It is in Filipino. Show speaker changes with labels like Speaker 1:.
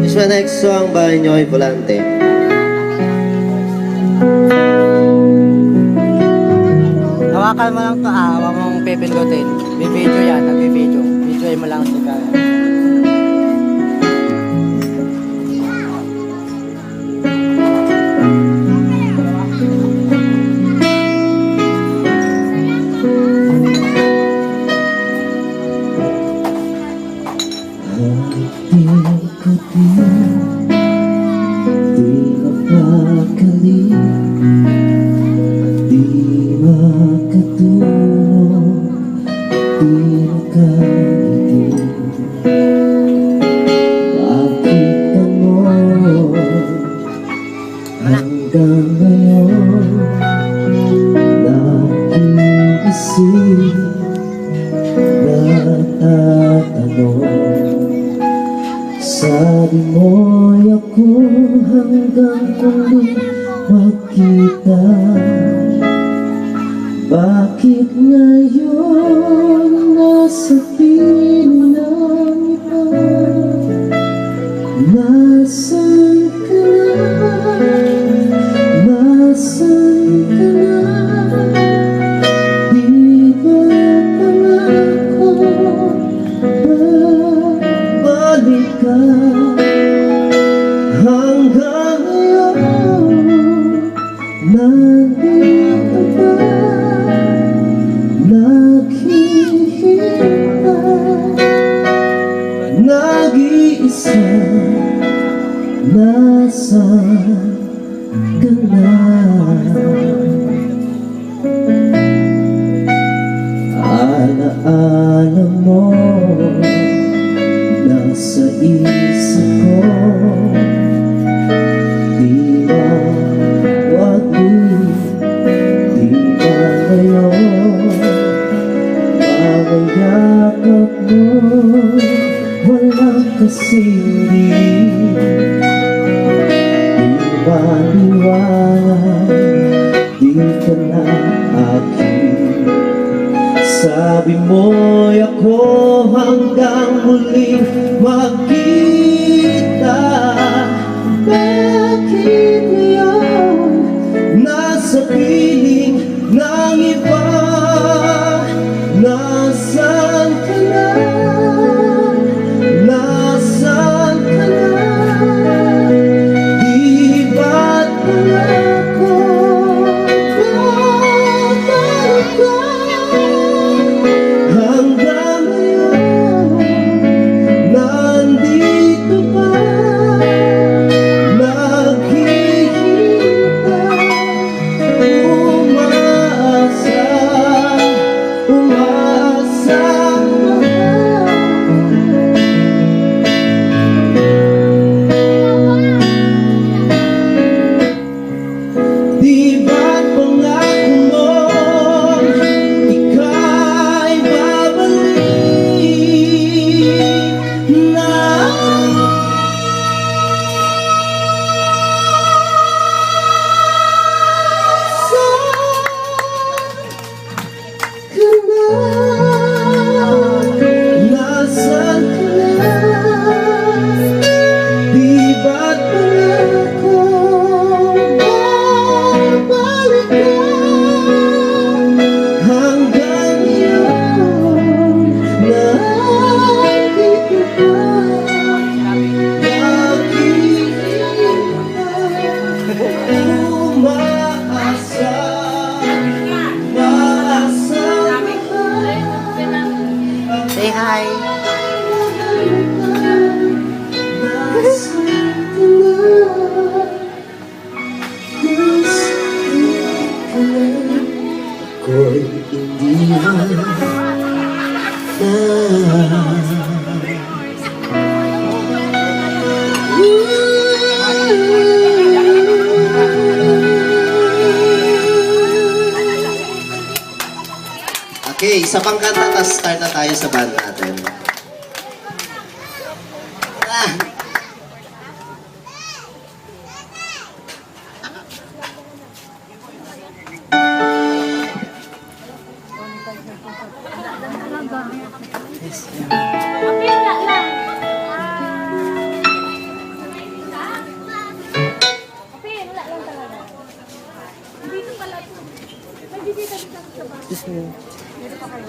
Speaker 1: This one next song by Nyoy Volante.
Speaker 2: Hawakan mo lang to, huwag mong pipindutin. Bibidyo yan, nagbibidyo. Videoin mo lang si Kaya.
Speaker 1: Hanggang ngayon nag-iisip, natatanong. Sabi mo'y ako hanggang muli magkita. Bakit ngayon nasa piling ng iba? Nasaan ka na? Nasaan ka na? Di ba pangako babalik ka? Hanggang ngayon nandito ba? Naghihintay, nag-iisa. Nasaan ka na? Alaala mo nasa isip ko. Di ba wagi, di ba ngayon mawayakap mo? Walang kasing maliwanag, di ka na akin. Sabi mo'y ako hanggang muling magkita. Bakit ngayon nasa piling ng iba? Nasaan ka na? Nasaan ka na?
Speaker 2: Say hi.
Speaker 1: Ako'y hindi na Okay, isa pang kanta, tapos start na tayo sa band natin.
Speaker 2: Gonzales.
Speaker 3: Kapila lang. Kapila lang talaga. Dito pala ito. May bisita dito sa bahay.
Speaker 2: Just me.
Speaker 3: Dito pa kayo.